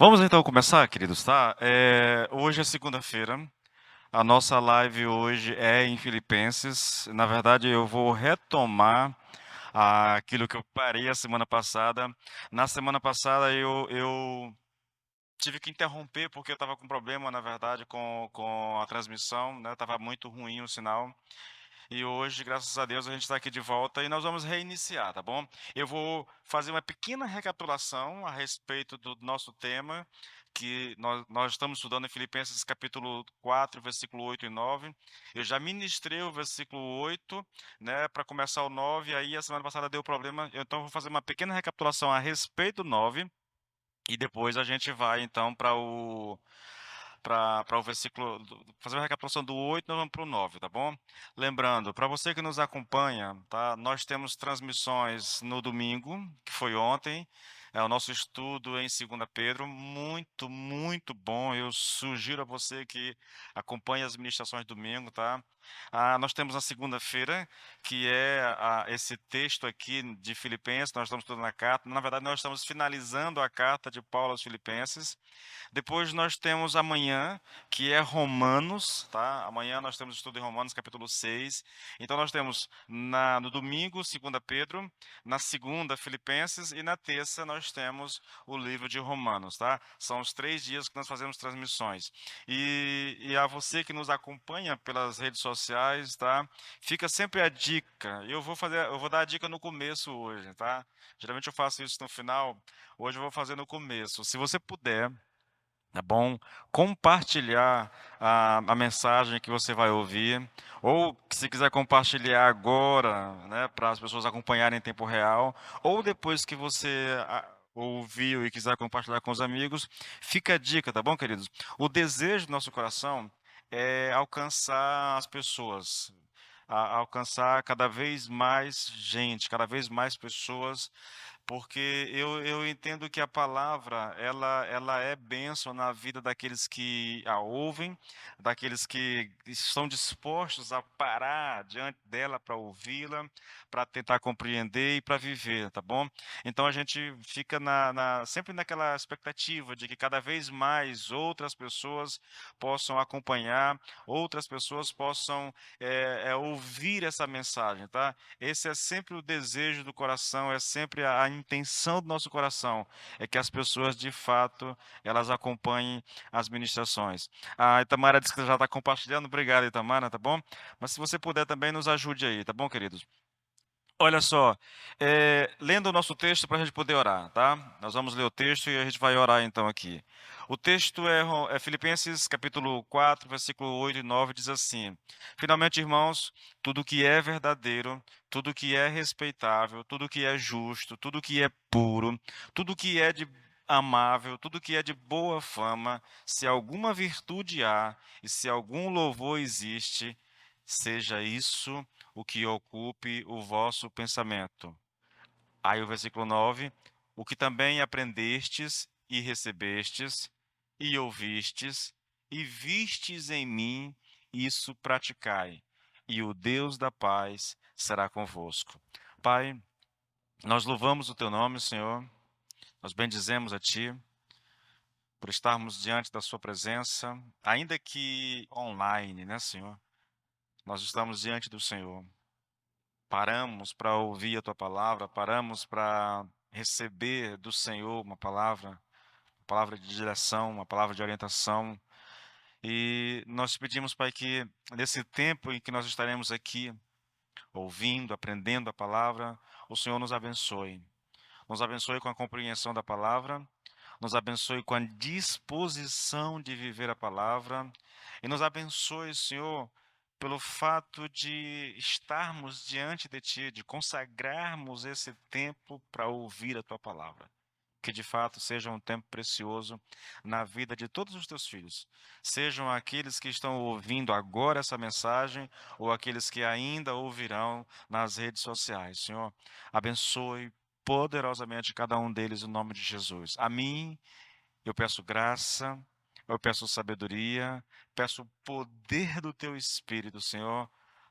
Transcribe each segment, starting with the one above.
Vamos então começar, queridos, tá? Hoje é segunda-feira. A nossa live hoje é em Filipenses. Na verdade, eu vou retomar aquilo que eu parei a semana passada. Na semana passada, eu tive que interromper porque eu estava com problema, na verdade, com a transmissão, né? Estava muito ruim o sinal. E hoje, graças a Deus, a gente está aqui de volta e nós vamos reiniciar, tá bom? Eu vou fazer uma pequena recapitulação a respeito do nosso tema, que nós estamos estudando em Filipenses capítulo 4, versículo 8 e 9. Eu já ministrei o versículo 8, né, para começar o 9, aí a semana passada deu problema, então eu vou fazer uma pequena recapitulação a respeito do 9 e depois a gente vai então para o versículo, fazer uma recapitulação do 8, nós vamos para o 9, tá bom? Lembrando, para você que nos acompanha, tá? Nós temos transmissões no domingo, que foi ontem, é o nosso estudo em 2 Pedro, muito, muito bom. Eu sugiro a você que acompanhe as ministrações domingo, tá? Nós temos na segunda-feira, que é esse texto aqui de Filipenses, nós estamos estudando a carta. Na verdade, nós estamos finalizando a carta de Paulo aos Filipenses. Depois nós temos amanhã, que é Romanos, tá? Amanhã nós temos estudo em Romanos, capítulo 6. Então nós temos no domingo, 2 Pedro, na segunda, Filipenses, e na terça nós temos o livro de Romanos, tá? São os 3 dias que nós fazemos transmissões. E a você que nos acompanha pelas redes sociais, tá? Fica sempre a dica. Eu vou dar a dica no começo hoje, tá? Geralmente eu faço isso no final, hoje eu vou fazer no começo. Se você puder, tá bom? Compartilhar a mensagem que você vai ouvir, ou se quiser compartilhar agora, né, para as pessoas acompanharem em tempo real, ou depois que você ouviu e quiser compartilhar com os amigos, fica a dica, tá bom, queridos? O desejo do nosso coração é alcançar as pessoas, alcançar cada vez mais gente, cada vez mais pessoas, porque eu entendo que a palavra, ela é bênção na vida daqueles que a ouvem, daqueles que estão dispostos a parar diante dela para ouvi-la, para tentar compreender e para viver, tá bom? Então a gente fica sempre naquela expectativa de que cada vez mais outras pessoas possam acompanhar, outras pessoas possam ouvir essa mensagem, tá? Esse é sempre o desejo do coração, é sempre a intenção do nosso coração, é que as pessoas de fato elas acompanhem as ministrações. A Itamara disse que já está compartilhando, obrigado, Itamara, tá bom? Mas se você puder também nos ajude aí, tá bom, queridos? Olha só, lendo o nosso texto para a gente poder orar, tá? Nós vamos ler o texto e a gente vai orar então aqui. O texto é Filipenses capítulo 4, versículo 8 e 9, diz assim: Finalmente, irmãos, tudo que é verdadeiro, tudo que é respeitável, tudo que é justo, tudo que é puro, tudo que é de amável, tudo que é de boa fama, se alguma virtude há e se algum louvor existe, seja isso o que ocupe o vosso pensamento. Aí o versículo 9: O que também aprendestes e recebestes e ouvistes e vistes em mim, isso praticai, e o Deus da paz será convosco. Pai, nós louvamos o teu nome, Senhor, nós bendizemos a ti por estarmos diante da sua presença, ainda que online, né, Senhor? Nós estamos diante do Senhor. Paramos para ouvir a tua palavra, paramos para receber do Senhor uma palavra de direção, uma palavra de orientação. E nós pedimos, Pai, que nesse tempo em que nós estaremos aqui, ouvindo, aprendendo a palavra, o Senhor nos abençoe. Nos abençoe com a compreensão da palavra, nos abençoe com a disposição de viver a palavra e nos abençoe, Senhor, pelo fato de estarmos diante de Ti, de consagrarmos esse tempo para ouvir a Tua palavra. Que de fato seja um tempo precioso na vida de todos os teus filhos. Sejam aqueles que estão ouvindo agora essa mensagem ou aqueles que ainda ouvirão nas redes sociais. Senhor, abençoe poderosamente cada um deles em nome de Jesus. A mim, eu peço graça, eu peço sabedoria, peço o poder do teu Espírito, Senhor,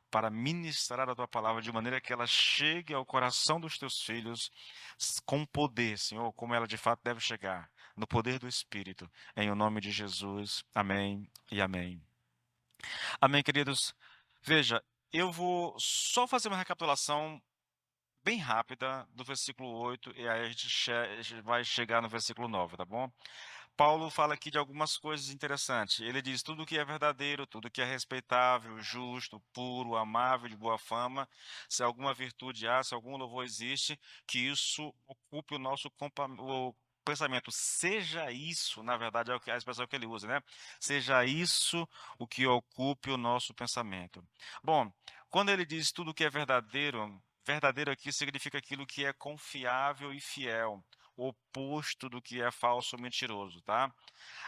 para ministrar a tua palavra de maneira que ela chegue ao coração dos teus filhos com poder, Senhor, como ela de fato deve chegar, no poder do Espírito, em o nome de Jesus. Amém e amém. Amém, queridos. Veja, eu vou só fazer uma recapitulação bem rápida do versículo 8 e aí a gente vai chegar no versículo 9, tá bom? Paulo fala aqui de algumas coisas interessantes. Ele diz: tudo que é verdadeiro, tudo que é respeitável, justo, puro, amável, de boa fama, se alguma virtude há, se algum louvor existe, que isso ocupe o nosso o pensamento. Seja isso, na verdade, é a expressão que ele usa, né? Seja isso o que ocupe o nosso pensamento. Bom, quando ele diz tudo que é verdadeiro, verdadeiro aqui significa aquilo que é confiável e fiel, o oposto do que é falso ou mentiroso, tá?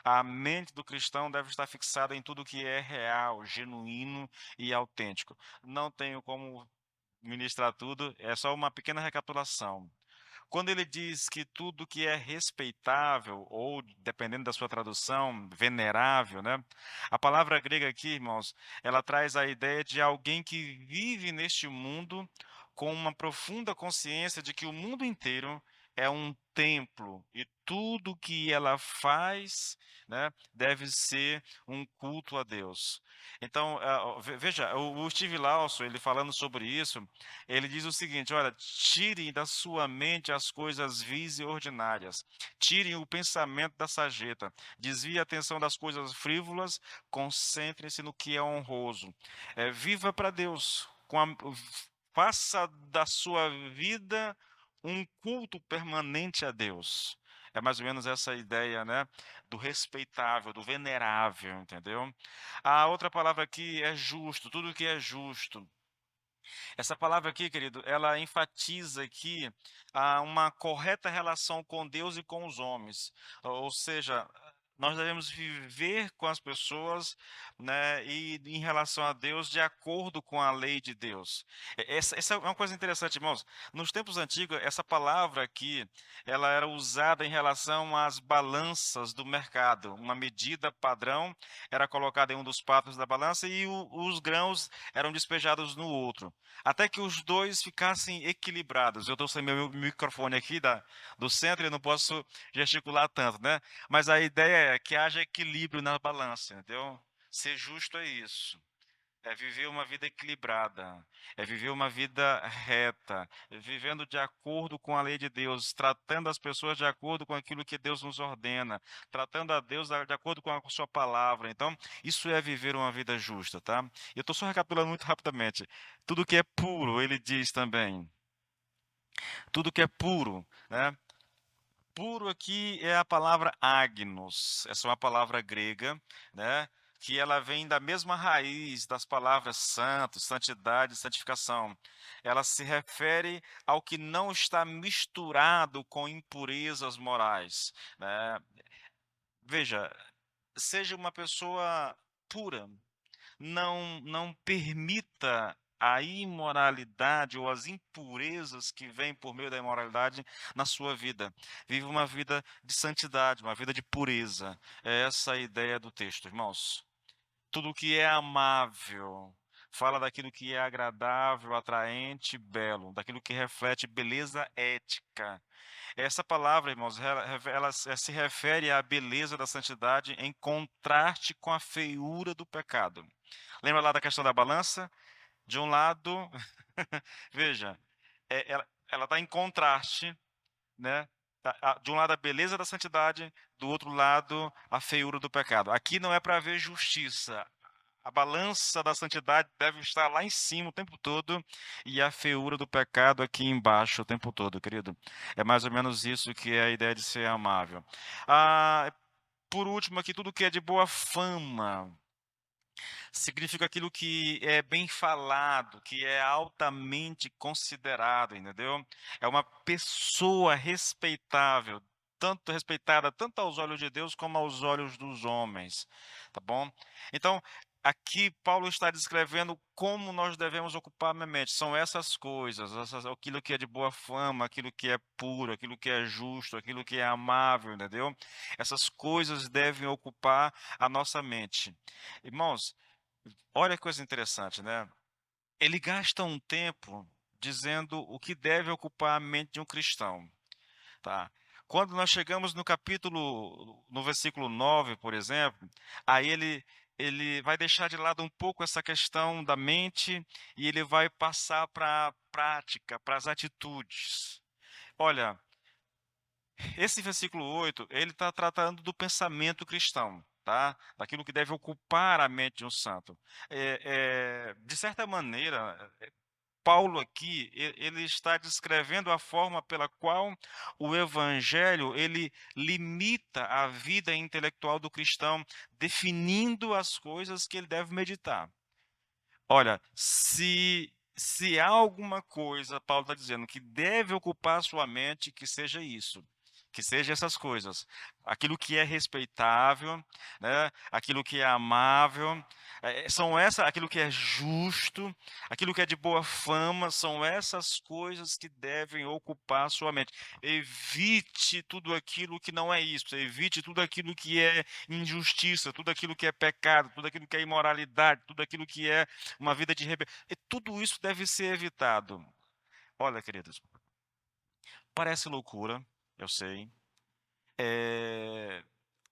A mente do cristão deve estar fixada em tudo que é real, genuíno e autêntico. Não tenho como ministrar tudo, é só uma pequena recapitulação. Quando ele diz que tudo que é respeitável, ou dependendo da sua tradução, venerável, né? A palavra grega aqui, irmãos, ela traz a ideia de alguém que vive neste mundo com uma profunda consciência de que o mundo inteiro é um templo e tudo que ela faz, né, deve ser um culto a Deus. Então, veja, o Steve Lawson, ele falando sobre isso, ele diz o seguinte: olha, tirem da sua mente as coisas vis e ordinárias, tirem o pensamento da sarjeta, desvie a atenção das coisas frívolas, concentrem-se no que é honroso. Viva para Deus, faça da sua vida um culto permanente a Deus. É mais ou menos essa ideia, né, do respeitável, do venerável, entendeu? A outra palavra aqui é justo, tudo que é justo. Essa palavra aqui, querido, ela enfatiza aqui uma correta relação com Deus e com os homens. Ou seja, nós devemos viver com as pessoas, né, e em relação a Deus de acordo com a lei de Deus. Essa é uma coisa interessante, irmãos. Nos tempos antigos, essa palavra aqui, ela era usada em relação às balanças do mercado. Uma medida padrão era colocada em um dos pratos da balança e os grãos eram despejados no outro, até que os dois ficassem equilibrados. Eu estou sem meu microfone aqui do centro e eu não posso gesticular tanto, né? Mas a ideia é que haja equilíbrio na balança, entendeu? Ser justo é isso. É viver uma vida equilibrada, é viver uma vida reta, vivendo de acordo com a lei de Deus, tratando as pessoas de acordo com aquilo que Deus nos ordena, tratando a Deus de acordo com a sua palavra. Então, isso é viver uma vida justa, tá? Eu estou só recapitulando muito rapidamente. Tudo que é puro, ele diz também. Tudo que é puro, né? Puro aqui é a palavra agnos. Essa é uma palavra grega, né? Que ela vem da mesma raiz das palavras santo, santidade e santificação. Ela se refere ao que não está misturado com impurezas morais, né? Veja, seja uma pessoa pura, não permita a imoralidade ou as impurezas que vêm por meio da imoralidade na sua vida. Viva uma vida de santidade, uma vida de pureza. É essa a ideia do texto, irmãos. Tudo que é amável, fala daquilo que é agradável, atraente, belo, daquilo que reflete beleza ética. Essa palavra, irmãos, ela se refere à beleza da santidade em contraste com a feiura do pecado. Lembra lá da questão da balança? De um lado, veja, ela está em contraste, né? De um lado a beleza da santidade, do outro lado a feiura do pecado. Aqui não é para haver justiça. A balança da santidade deve estar lá em cima o tempo todo e a feiura do pecado aqui embaixo o tempo todo, querido. É mais ou menos isso que é a ideia de ser amável. Ah, por último, aqui, tudo que é de boa fama significa aquilo que é bem falado, que é altamente considerado, entendeu? É uma pessoa respeitável, tanto respeitada tanto aos olhos de Deus como aos olhos dos homens, tá bom? Então, aqui Paulo está descrevendo como nós devemos ocupar a mente. São essas coisas, aquilo que é de boa fama, aquilo que é puro, aquilo que é justo, aquilo que é amável, entendeu? Essas coisas devem ocupar a nossa mente. Irmãos, olha que coisa interessante, né? Ele gasta um tempo dizendo o que deve ocupar a mente de um cristão, tá? Quando nós chegamos no versículo 9, por exemplo, aí ele vai deixar de lado um pouco essa questão da mente e ele vai passar para a prática, para as atitudes. Olha, esse versículo 8 ele está tratando do pensamento cristão, tá? Daquilo que deve ocupar a mente de um santo. De certa maneira, Paulo aqui, ele está descrevendo a forma pela qual o evangelho, ele limita a vida intelectual do cristão, definindo as coisas que ele deve meditar. Olha, se há alguma coisa, Paulo está dizendo, que deve ocupar a sua mente, que seja isso. Que seja essas coisas. Aquilo que é respeitável, né? Aquilo que é amável, aquilo que é justo, aquilo que é de boa fama, são essas coisas que devem ocupar a sua mente. Evite tudo aquilo que não é isso, evite tudo aquilo que é injustiça, tudo aquilo que é pecado, tudo aquilo que é imoralidade, tudo aquilo que é uma vida de rebelião. E tudo isso deve ser evitado. Olha, queridos, parece loucura, eu sei.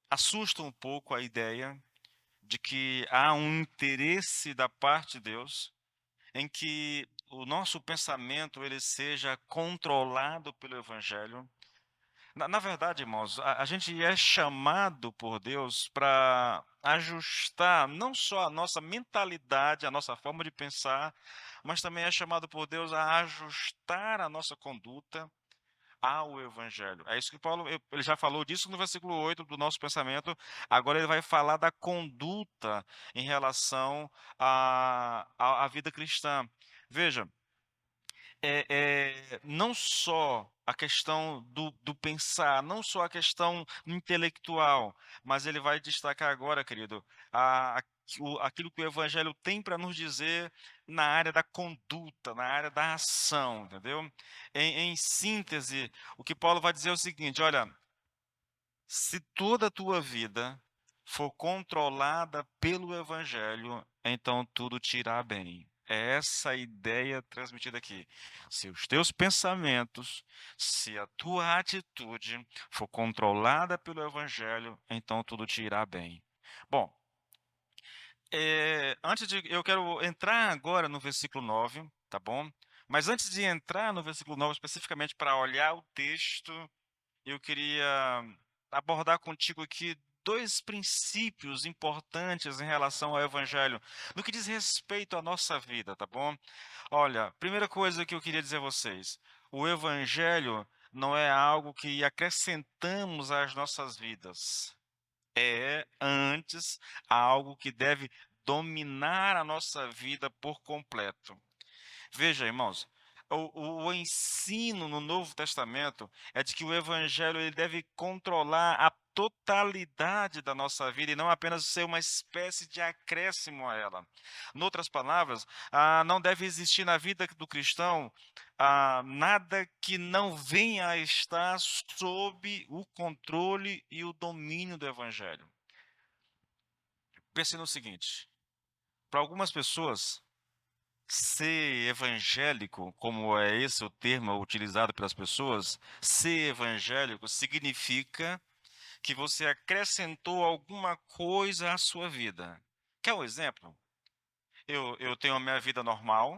Assusta um pouco a ideia de que há um interesse da parte de Deus em que o nosso pensamento ele seja controlado pelo Evangelho. Na verdade, irmãos, a gente é chamado por Deus para ajustar não só a nossa mentalidade, a nossa forma de pensar, mas também é chamado por Deus a ajustar a nossa conduta ao Evangelho. É isso que Paulo, ele já falou disso no versículo 8 do nosso pensamento, agora ele vai falar da conduta em relação à vida cristã. Veja, não só a questão do pensar, não só a questão intelectual, mas ele vai destacar agora, querido, aquilo que o Evangelho tem para nos dizer na área da conduta, na área da ação, entendeu? Em síntese, o que Paulo vai dizer é o seguinte: olha, se toda a tua vida for controlada pelo Evangelho, então tudo te irá bem. É essa a ideia transmitida aqui. Se os teus pensamentos, se a tua atitude for controlada pelo Evangelho, então tudo te irá bem. Bom, eu quero entrar agora no versículo 9, tá bom? Mas antes de entrar no versículo 9 especificamente para olhar o texto, eu queria abordar contigo aqui dois princípios importantes em relação ao Evangelho, no que diz respeito à nossa vida, tá bom? Olha, primeira coisa que eu queria dizer a vocês: o Evangelho não é algo que acrescentamos às nossas vidas, é antes algo que deve dominar a nossa vida por completo. Veja, irmãos, o ensino no Novo Testamento é de que o Evangelho ele deve controlar a totalidade da nossa vida e não apenas ser uma espécie de acréscimo a ela. Em outras palavras, não deve existir na vida do cristão nada que não venha a estar sob o controle e o domínio do Evangelho. Pense no seguinte: para algumas pessoas, ser evangélico, como é esse o termo utilizado pelas pessoas, ser evangélico significa que você acrescentou alguma coisa à sua vida. Quer um exemplo? Eu tenho a minha vida normal,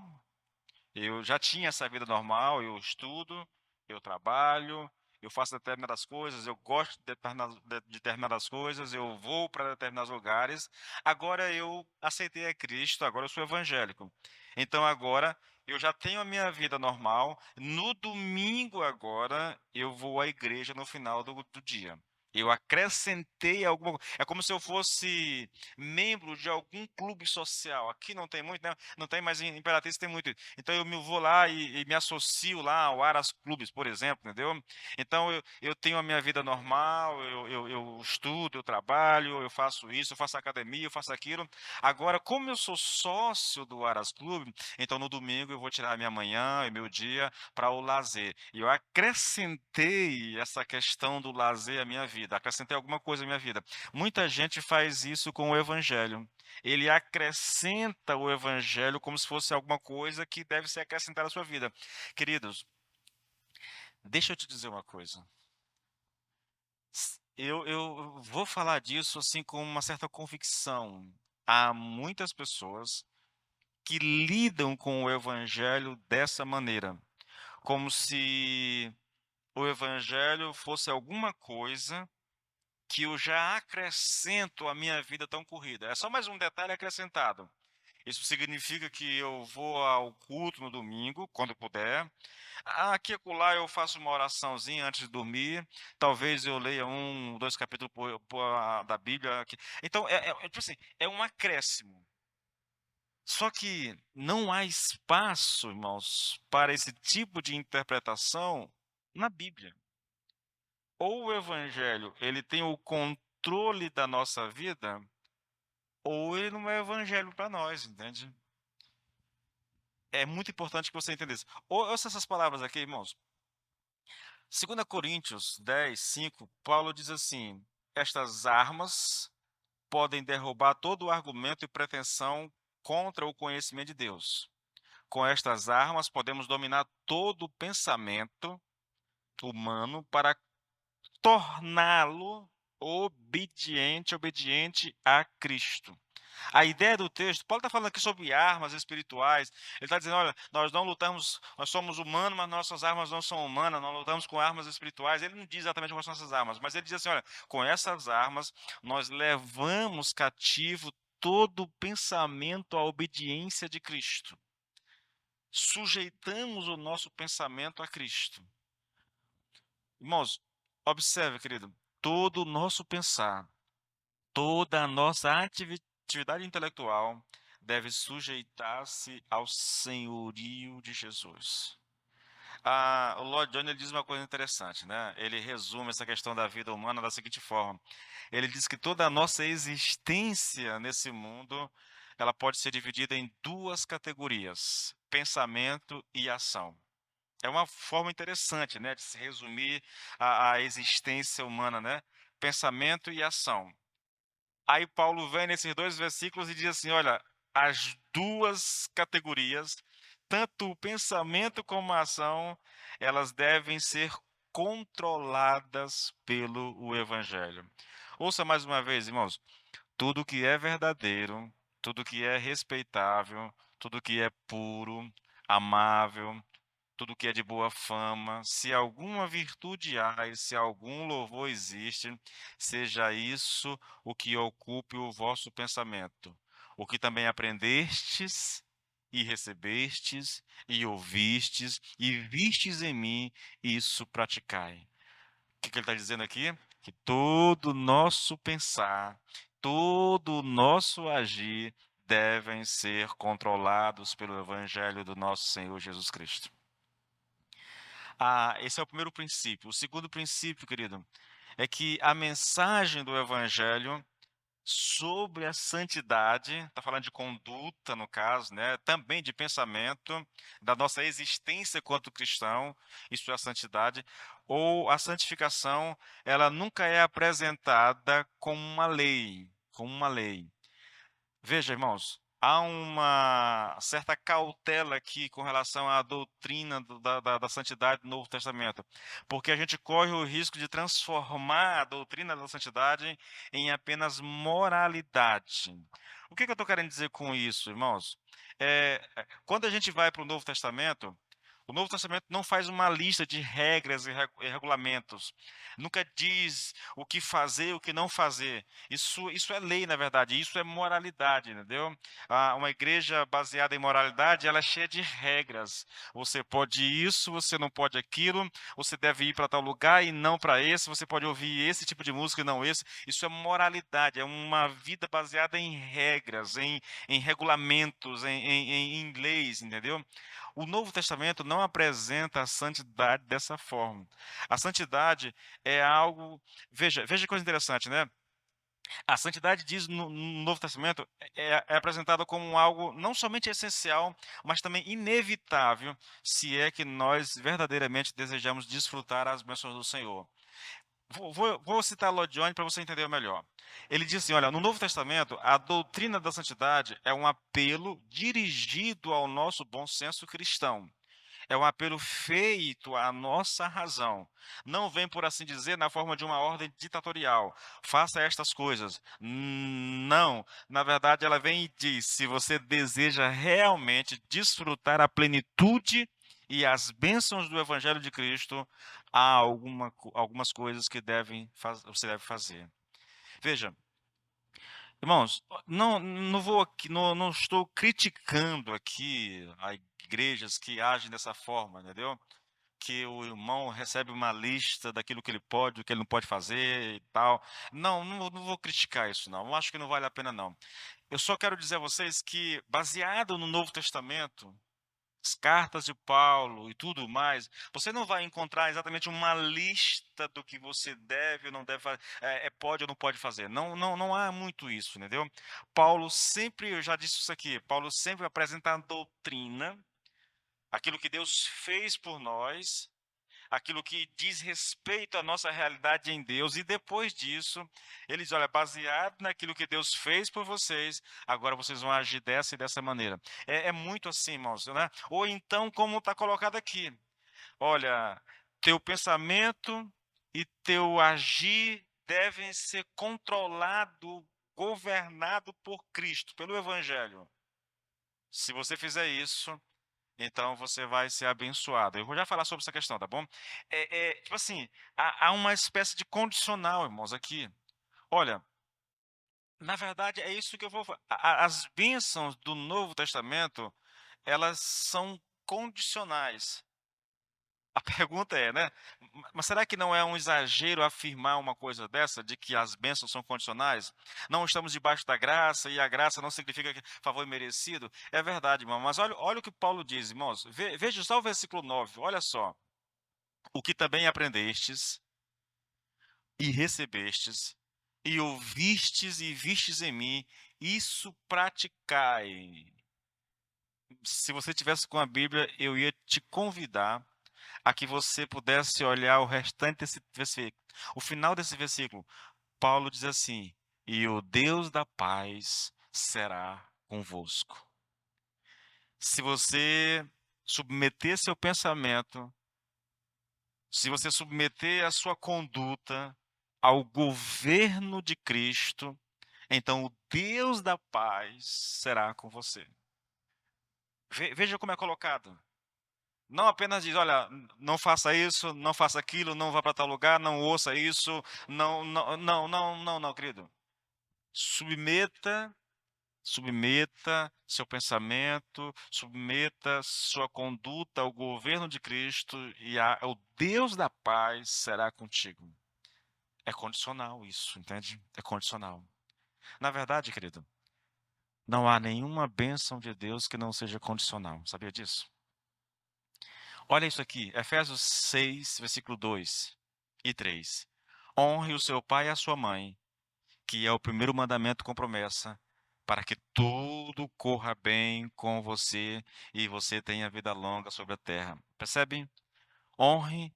eu já tinha essa vida normal, eu estudo, eu trabalho, eu faço determinadas coisas, eu gosto de determinadas coisas, eu vou para determinados lugares. Agora eu aceitei a Cristo, agora eu sou evangélico. Então agora eu já tenho a minha vida normal. No domingo agora eu vou à igreja no final do dia. Eu acrescentei alguma coisa. É como se eu fosse membro de algum clube social. Aqui não tem muito, né? Não tem, mas em Imperatriz tem muito. Então eu me vou lá e me associo lá ao Aras Clubes, por exemplo, entendeu? Então eu tenho a minha vida normal, eu estudo, eu trabalho, eu faço isso, eu faço academia, eu faço aquilo. Agora, como eu sou sócio do Aras Clube, então no domingo eu vou tirar a minha manhã e meu dia para o lazer. E eu acrescentei essa questão do lazer à minha vida, acrescentei alguma coisa à minha vida. Muita gente faz isso com o evangelho. Ele acrescenta o evangelho como se fosse alguma coisa que deve ser acrescentada à sua vida. Queridos, deixa eu te dizer uma coisa. Eu vou falar disso, assim, com uma certa convicção. Há muitas pessoas que lidam com o evangelho dessa maneira, como se o evangelho fosse alguma coisa que eu já acrescento à minha vida tão corrida. É só mais um detalhe acrescentado. Isso significa que eu vou ao culto no domingo, quando puder. Aqui e acolá eu faço uma oraçãozinha antes de dormir. Talvez eu leia um, dois capítulos da Bíblia. Então, tipo assim, é um acréscimo. Só que não há espaço, irmãos, para esse tipo de interpretação na Bíblia. Ou o evangelho, ele tem o controle da nossa vida, ou ele não é evangelho para nós, entende? É muito importante que você entendesse. Ouça essas palavras aqui, irmãos. 2 Coríntios 10, 5, Paulo diz assim: estas armas podem derrubar todo o argumento e pretensão contra o conhecimento de Deus. Com estas armas, podemos dominar todo o pensamento humano para torná-lo obediente a Cristo. A ideia do texto, Paulo está falando aqui sobre armas espirituais. Ele está dizendo: olha, nós não lutamos, nós somos humanos, mas nossas armas não são humanas, nós lutamos com armas espirituais. Ele não diz exatamente quais são essas armas, mas ele diz assim: olha, com essas armas, nós levamos cativo todo pensamento à obediência de Cristo. Sujeitamos o nosso pensamento a Cristo. Irmãos, observe, querido, todo o nosso pensar, toda a nossa atividade intelectual deve sujeitar-se ao senhorio de Jesus. O Lord Jones ele diz uma coisa interessante, né? Ele resume essa questão da vida humana da seguinte forma: ele diz que toda a nossa existência nesse mundo ela pode ser dividida em duas categorias: pensamento e ação. É uma forma interessante, né, de se resumir a existência humana, né? Pensamento e ação. Aí Paulo vem nesses dois versículos e diz assim: olha, as duas categorias, tanto o pensamento como a ação, elas devem ser controladas pelo o evangelho. Ouça mais uma vez, irmãos: tudo que é verdadeiro, tudo que é respeitável, tudo que é puro, amável, tudo que é de boa fama, se alguma virtude há e se algum louvor existe, seja isso o que ocupe o vosso pensamento. O que também aprendestes e recebestes e ouvistes e vistes em mim, isso praticai. O que ele está dizendo aqui? Que todo o nosso pensar, todo o nosso agir devem ser controlados pelo Evangelho do nosso Senhor Jesus Cristo. Esse é o primeiro princípio. O segundo princípio, querido, é que a mensagem do Evangelho sobre a santidade, está falando de conduta, no caso, né? Também de pensamento, da nossa existência quanto cristão, isso é a santidade, ou a santificação, ela nunca é apresentada como uma lei, como uma lei. Veja, irmãos, há uma certa cautela aqui com relação à doutrina da santidade do Novo Testamento, porque a gente corre o risco de transformar a doutrina da santidade em apenas moralidade. O que eu estou querendo dizer com isso, irmãos? Quando a gente vai para o Novo Testamento, o Novo Testamento não faz uma lista de regras e regulamentos. Nunca diz o que fazer e o que não fazer. Isso é lei, na verdade. Isso é moralidade, entendeu? Uma igreja baseada em moralidade, ela é cheia de regras. Você pode isso, você não pode aquilo. Você deve ir para tal lugar e não para esse. Você pode ouvir esse tipo de música e não esse. Isso é moralidade. É uma vida baseada em regras, em regulamentos, em leis, entendeu? O Novo Testamento não apresenta a santidade dessa forma. A santidade é algo. Veja que coisa interessante, né? A santidade diz no Novo Testamento é apresentada como algo não somente essencial, mas também inevitável, se é que nós verdadeiramente desejamos desfrutar as bênçãos do Senhor. Vou citar Lloyd Jones para você entender melhor. Ele diz assim: olha, no Novo Testamento, a doutrina da santidade é um apelo dirigido ao nosso bom senso cristão. É um apelo feito à nossa razão. Não vem, por assim dizer, na forma de uma ordem ditatorial. Faça estas coisas. Não. Na verdade, ela vem e diz: se você deseja realmente desfrutar a plenitude e as bênçãos do Evangelho de Cristo, há algumas coisas que você deve fazer. Veja, irmãos, não vou aqui, não estou criticando aqui as igrejas que agem dessa forma, entendeu? Que o irmão recebe uma lista daquilo que ele pode, o que ele não pode fazer e tal. Não vou criticar isso, não. Eu acho que não vale a pena, não. Eu só quero dizer a vocês que, baseado no Novo Testamento, as cartas de Paulo e tudo mais, você não vai encontrar exatamente uma lista do que você deve ou não deve fazer, pode ou não pode fazer. Não há muito isso, entendeu? Paulo sempre, eu já disse isso aqui, Paulo sempre apresenta a doutrina, aquilo que Deus fez por nós, aquilo que diz respeito à nossa realidade em Deus, e depois disso, ele diz: olha, baseado naquilo que Deus fez por vocês, agora vocês vão agir dessa e dessa maneira. É muito assim, irmãos, né? Ou então, como está colocado aqui: olha, teu pensamento e teu agir devem ser controlado, governado por Cristo, pelo Evangelho. Se você fizer isso, então você vai ser abençoado. Eu vou já falar sobre essa questão, tá bom? Tipo assim, há uma espécie de condicional, irmãos, aqui. Olha, na verdade é isso que eu vou falar. As bênçãos do Novo Testamento, elas são condicionais. A pergunta é, né? Mas será que não é um exagero afirmar uma coisa dessa, de que as bênçãos são condicionais? Não estamos debaixo da graça e a graça não significa favor merecido? É verdade, irmão. Mas olha o que Paulo diz, irmãos. Veja só o versículo 9. Olha só. O que também aprendestes e recebestes e ouvistes e vistes em mim, isso praticai. Se você tivesse com a Bíblia, eu ia te convidar a que você pudesse olhar o restante desse versículo. O final desse versículo, Paulo diz assim: e o Deus da paz será convosco. Se você submeter seu pensamento, se você submeter a sua conduta ao governo de Cristo, então o Deus da paz será com você. Veja como é colocado. Não apenas diz: olha, não faça isso, não faça aquilo, não vá para tal lugar, não ouça isso, não, querido. Submeta, submeta seu pensamento, submeta sua conduta ao governo de Cristo e o Deus da paz será contigo. É condicional isso, entende? É condicional. Na verdade, querido, não há nenhuma bênção de Deus que não seja condicional. Sabia disso? Olha isso aqui, Efésios 6, versículo 2 e 3. Honre o seu pai e a sua mãe, que é o primeiro mandamento com promessa, para que tudo corra bem com você e você tenha vida longa sobre a terra. Percebe? Honre,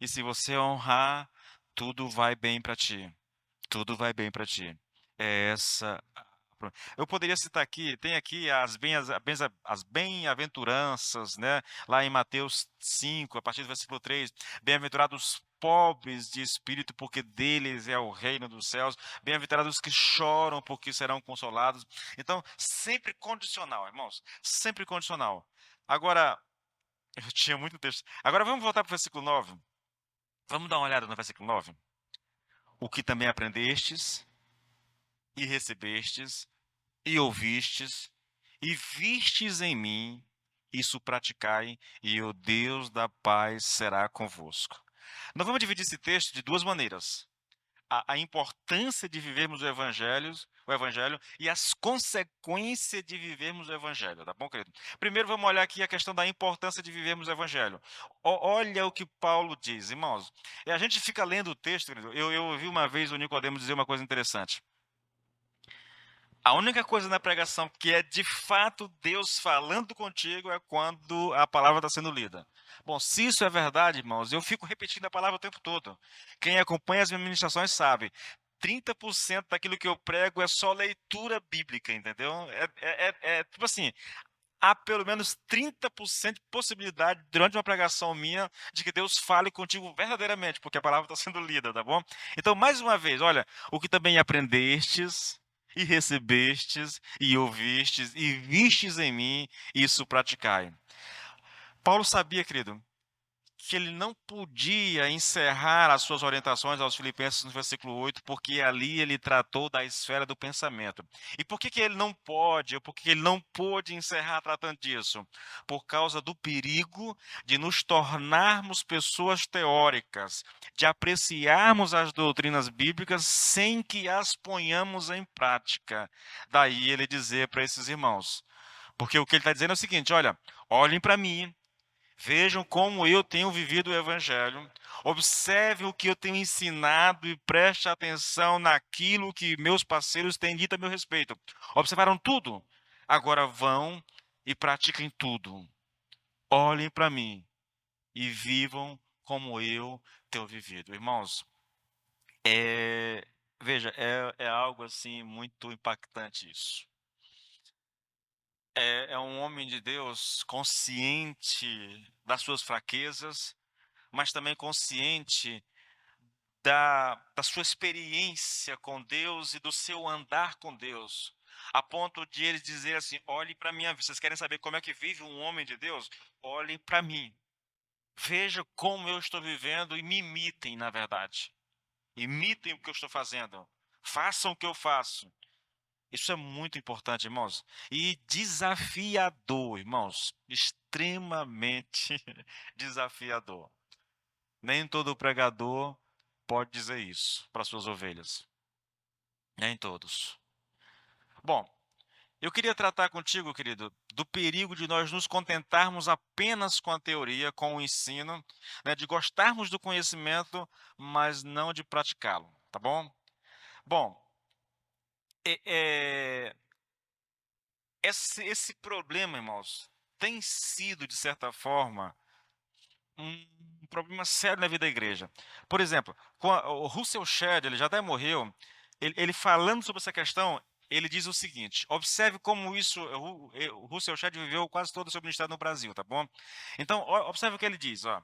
e se você honrar, tudo vai bem para ti. Tudo vai bem para ti. É essa. Eu poderia citar aqui, tem aqui as bem-aventuranças, né? Lá em Mateus 5, a partir do versículo 3. Bem-aventurados os pobres de espírito, porque deles é o reino dos céus. Bem-aventurados os que choram, porque serão consolados. Então, sempre condicional, irmãos. Sempre condicional. Agora, eu tinha muito texto. Agora vamos voltar para o versículo 9. Vamos dar uma olhada no versículo 9. O que também aprendestes e recebestes e ouvistes e vistes em mim, isso praticai, e o Deus da paz será convosco. Nós vamos dividir esse texto de duas maneiras: a importância de vivermos o evangelho e as consequências de vivermos o evangelho, tá bom, querido? Primeiro vamos olhar aqui a questão da importância de vivermos o evangelho. Olha o que Paulo diz, irmãos. E a gente fica lendo o texto, querido. Eu ouvi uma vez o Nicodemos dizer uma coisa interessante. A única coisa na pregação que é de fato Deus falando contigo é quando a palavra está sendo lida. Bom, se isso é verdade, irmãos, eu fico repetindo a palavra o tempo todo. Quem acompanha as minhas ministrações sabe. 30% daquilo que eu prego é só leitura bíblica, entendeu? Tipo assim, há pelo menos 30% de possibilidade, durante uma pregação minha, de que Deus fale contigo verdadeiramente, porque a palavra está sendo lida, tá bom? Então, mais uma vez, olha, o que também aprendestes, e recebestes, e ouvistes, e vistes em mim, isso praticai. Paulo sabia, querido, que ele não podia encerrar as suas orientações aos Filipenses no versículo 8, porque ali ele tratou da esfera do pensamento. E por que ele não pode, ou por que ele não pôde encerrar tratando disso? Por causa do perigo de nos tornarmos pessoas teóricas, de apreciarmos as doutrinas bíblicas sem que as ponhamos em prática. Daí ele dizer para esses irmãos. Porque o que ele está dizendo é o seguinte: olha, olhem para mim, vejam como eu tenho vivido o Evangelho. Observe o que eu tenho ensinado e preste atenção naquilo que meus parceiros têm dito a meu respeito. Observaram tudo? Agora vão e pratiquem tudo. Olhem para mim e vivam como eu tenho vivido. Irmãos, veja, é algo assim muito impactante isso. É um homem de Deus consciente das suas fraquezas, mas também consciente da sua experiência com Deus e do seu andar com Deus, a ponto de ele dizer assim: olhe para a minha vida. Vocês querem saber como é que vive um homem de Deus? Olhem para mim. Veja como eu estou vivendo e me imitem, na verdade. Imitem o que eu estou fazendo. Façam o que eu faço. Isso é muito importante, irmãos. E desafiador, irmãos. Extremamente desafiador. Nem todo pregador pode dizer isso para suas ovelhas. Nem todos. Bom, eu queria tratar contigo, querido, do perigo de nós nos contentarmos apenas com a teoria, com o ensino, né, de gostarmos do conhecimento, mas não de praticá-lo, tá bom? Bom, é- é, esse problema, irmãos, tem sido, de certa forma, um problema sério na vida da igreja. Por exemplo, o Russell Shedd, ele já até morreu, ele falando sobre essa questão, ele diz o seguinte: observe como isso, o Russell Shedd viveu quase todo o seu ministério no Brasil, tá bom? Então, observe o que ele diz, ó.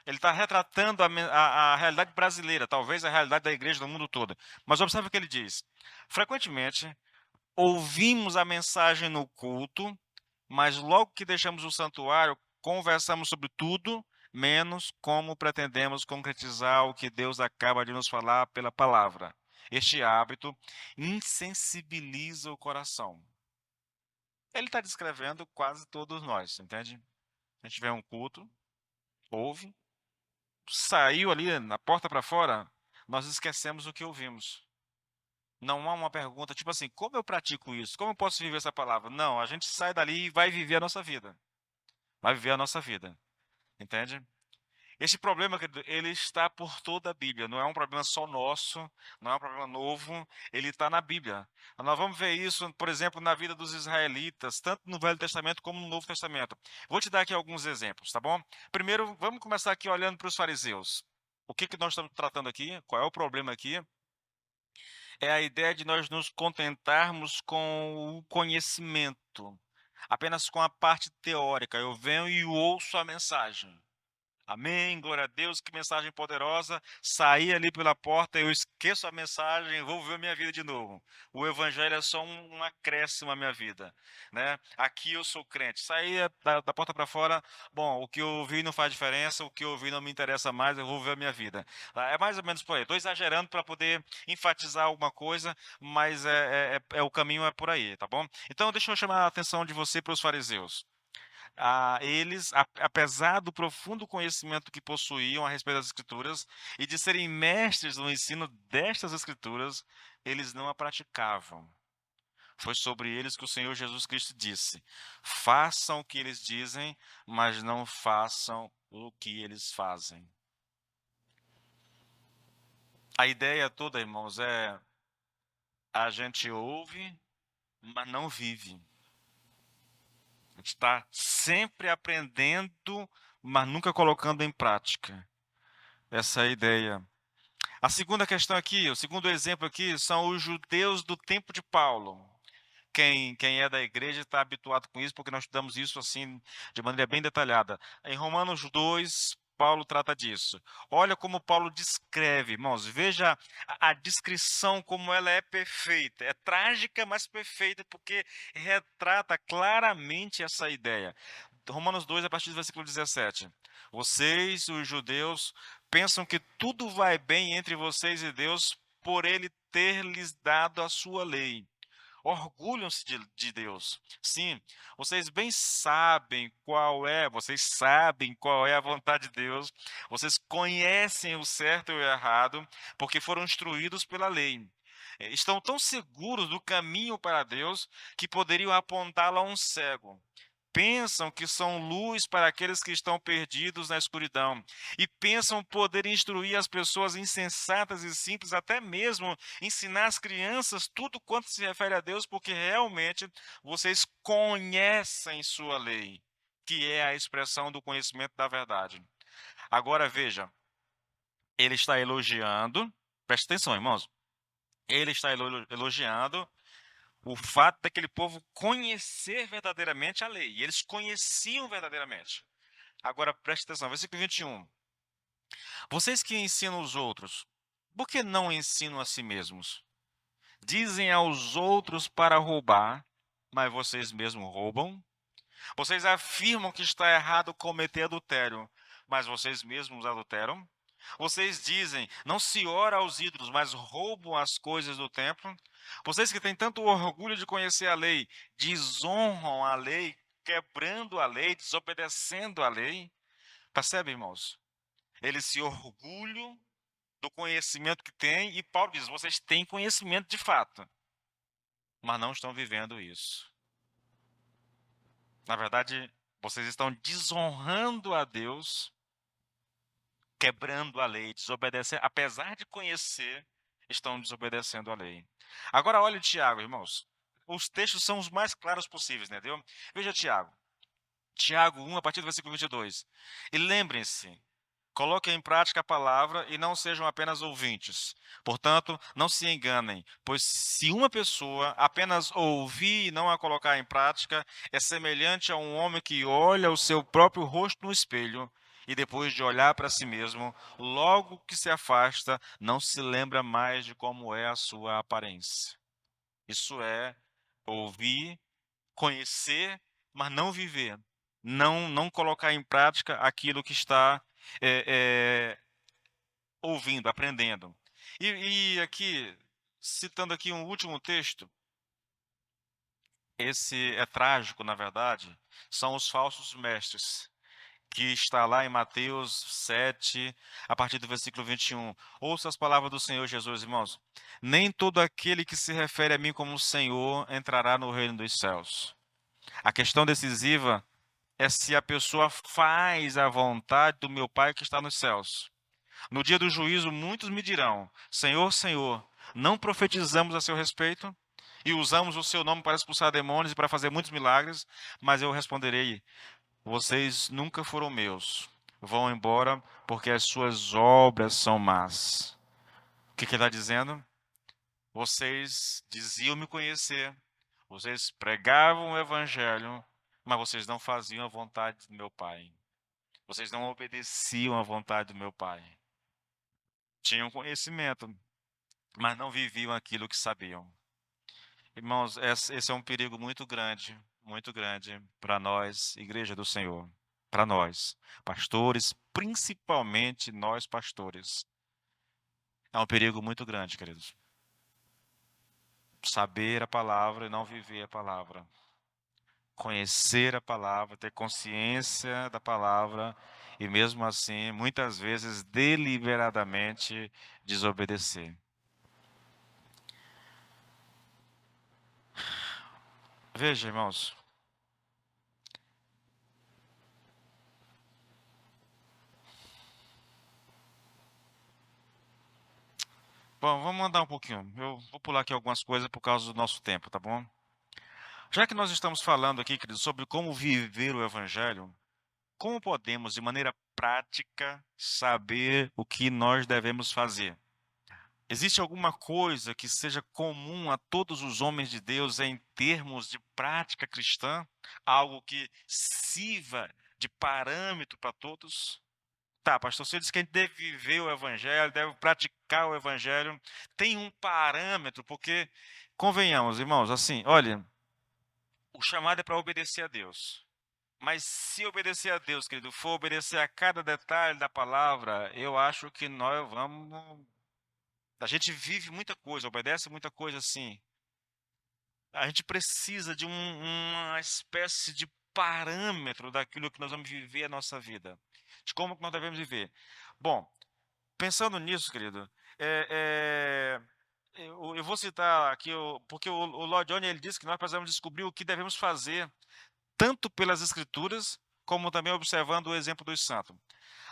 Ele está retratando a realidade brasileira, talvez a realidade da igreja do mundo todo. Mas observe o que ele diz. Frequentemente, ouvimos a mensagem no culto, mas logo que deixamos o santuário, conversamos sobre tudo, menos como pretendemos concretizar o que Deus acaba de nos falar pela palavra. Este hábito insensibiliza o coração. Ele está descrevendo quase todos nós, entende? A gente vê um culto, ouve, saiu ali na porta para fora, nós esquecemos o que ouvimos. Não há uma pergunta tipo assim: como eu pratico isso? Como eu posso viver essa palavra? Não, a gente sai dali e vai viver a nossa vida. Vai viver a nossa vida. Entende? Esse problema, querido, ele está por toda a Bíblia. Não é um problema só nosso, não é um problema novo, ele está na Bíblia. Nós vamos ver isso, por exemplo, na vida dos israelitas, tanto no Velho Testamento como no Novo Testamento. Vou te dar aqui alguns exemplos, tá bom? Primeiro, vamos começar aqui olhando para os fariseus. O que que nós estamos tratando aqui? Qual é o problema aqui? É a ideia de nós nos contentarmos com o conhecimento, apenas com a parte teórica. Eu venho e ouço a mensagem. Amém, glória a Deus, que mensagem poderosa. Saí ali pela porta, eu esqueço a mensagem, vou viver a minha vida de novo. O evangelho é só um acréscimo à minha vida, né? Aqui eu sou crente. Saí da porta para fora, bom, o que eu ouvi não faz diferença, o que eu ouvi não me interessa mais, eu vou viver a minha vida. É mais ou menos por aí. Estou exagerando para poder enfatizar alguma coisa, mas o caminho é por aí, tá bom? Então, deixa eu chamar a atenção de você para os fariseus. Eles, apesar do profundo conhecimento que possuíam a respeito das Escrituras e de serem mestres no ensino destas Escrituras, eles não a praticavam. Foi sobre eles que o Senhor Jesus Cristo disse: façam o que eles dizem, mas não façam o que eles fazem. A ideia toda, irmãos, é: a gente ouve, mas não vive. A gente está sempre aprendendo, mas nunca colocando em prática. Essa é a ideia. A segunda questão aqui, o segundo exemplo aqui, são os judeus do tempo de Paulo. quem é da igreja está habituado com isso, porque nós estudamos isso assim de maneira bem detalhada. Em Romanos 2, Paulo trata disso. Olha como Paulo descreve, irmãos, veja a descrição como ela é perfeita. É trágica, mas perfeita, porque retrata claramente essa ideia. Romanos 2, a partir do versículo 17. Vocês, os judeus, pensam que tudo vai bem entre vocês e Deus por ele ter lhes dado a sua lei. Orgulham-se de Deus. Sim, vocês sabem qual é a vontade de Deus, vocês conhecem o certo e o errado, porque foram instruídos pela lei. Estão tão seguros do caminho para Deus que poderiam apontá-lo a um cego. Pensam que são luz para aqueles que estão perdidos na escuridão. E pensam poder instruir as pessoas insensatas e simples, até mesmo ensinar as crianças tudo quanto se refere a Deus, porque realmente vocês conhecem sua lei, que é a expressão do conhecimento da verdade. Agora veja, ele está elogiando, preste atenção, irmãos, ele está elogiando o fato daquele povo conhecer verdadeiramente a lei. E eles conheciam verdadeiramente. Agora preste atenção, versículo 21. Vocês que ensinam os outros, por que não ensinam a si mesmos? Dizem aos outros para roubar, mas vocês mesmos roubam? Vocês afirmam que está errado cometer adultério, mas vocês mesmos adulteram? Vocês dizem, não se ora aos ídolos, mas roubam as coisas do templo? Vocês que têm tanto orgulho de conhecer a lei, desonram a lei, quebrando a lei, desobedecendo a lei? Percebe, irmãos? Eles se orgulham do conhecimento que têm, e Paulo diz, vocês têm conhecimento de fato, mas não estão vivendo isso. Na verdade, vocês estão desonrando a Deus, quebrando a lei, desobedecendo, apesar de conhecer, estão desobedecendo a lei. Agora olhe Tiago, irmãos. Os textos são os mais claros possíveis, entendeu? Veja Tiago. Tiago 1, a partir do versículo 22. E lembrem-se, coloquem em prática a palavra e não sejam apenas ouvintes. Portanto, não se enganem, pois se uma pessoa apenas ouvir e não a colocar em prática, é semelhante a um homem que olha o seu próprio rosto no espelho e depois de olhar para si mesmo, logo que se afasta, não se lembra mais de como é a sua aparência. Isso é ouvir, conhecer, mas não viver. Não colocar em prática aquilo que está é, ouvindo, aprendendo. E aqui, citando aqui um último texto, esse é trágico, na verdade, são os falsos mestres, que está lá em Mateus 7, a partir do versículo 21. Ouça as palavras do Senhor Jesus, irmãos. Nem todo aquele que se refere a mim como Senhor entrará no reino dos céus. A questão decisiva é se a pessoa faz a vontade do meu Pai que está nos céus. No dia do juízo, muitos me dirão: Senhor, Senhor, não profetizamos a seu respeito e usamos o seu nome para expulsar demônios e para fazer muitos milagres? Mas eu responderei: vocês nunca foram meus. Vão embora porque as suas obras são más. O que ele está dizendo? Vocês diziam me conhecer, vocês pregavam o evangelho, mas vocês não faziam a vontade do meu Pai. Vocês não obedeciam à vontade do meu Pai. Tinham conhecimento, mas não viviam aquilo que sabiam. Irmãos, esse é um perigo muito grande para nós, Igreja do Senhor, para nós, pastores, principalmente nós pastores. É um perigo muito grande, queridos. Saber a palavra e não viver a palavra. Conhecer a palavra, ter consciência da palavra e mesmo assim, muitas vezes, deliberadamente desobedecer. Veja, irmãos, bom, vamos andar um pouquinho. Eu vou pular aqui algumas coisas por causa do nosso tempo, tá bom? Já que nós estamos falando aqui, queridos, sobre como viver o Evangelho, como podemos, de maneira prática, saber o que nós devemos fazer? Existe alguma coisa que seja comum a todos os homens de Deus em termos de prática cristã? Algo que sirva de parâmetro para todos? Tá, pastor, você disse que a gente deve viver o evangelho, deve praticar o evangelho. Tem um parâmetro, porque, convenhamos, irmãos, assim, olha, o chamado é para obedecer a Deus. Mas se obedecer a Deus, querido, for obedecer a cada detalhe da palavra, eu acho que nós vamos. A gente vive muita coisa, obedece muita coisa assim. A gente precisa de uma espécie de parâmetro daquilo que nós vamos viver a nossa vida, de como que nós devemos viver. Bom, pensando nisso, querido, eu vou citar aqui, porque o Lloyd Jones ele disse que nós precisamos descobrir o que devemos fazer, tanto pelas Escrituras, como também observando o exemplo dos santos.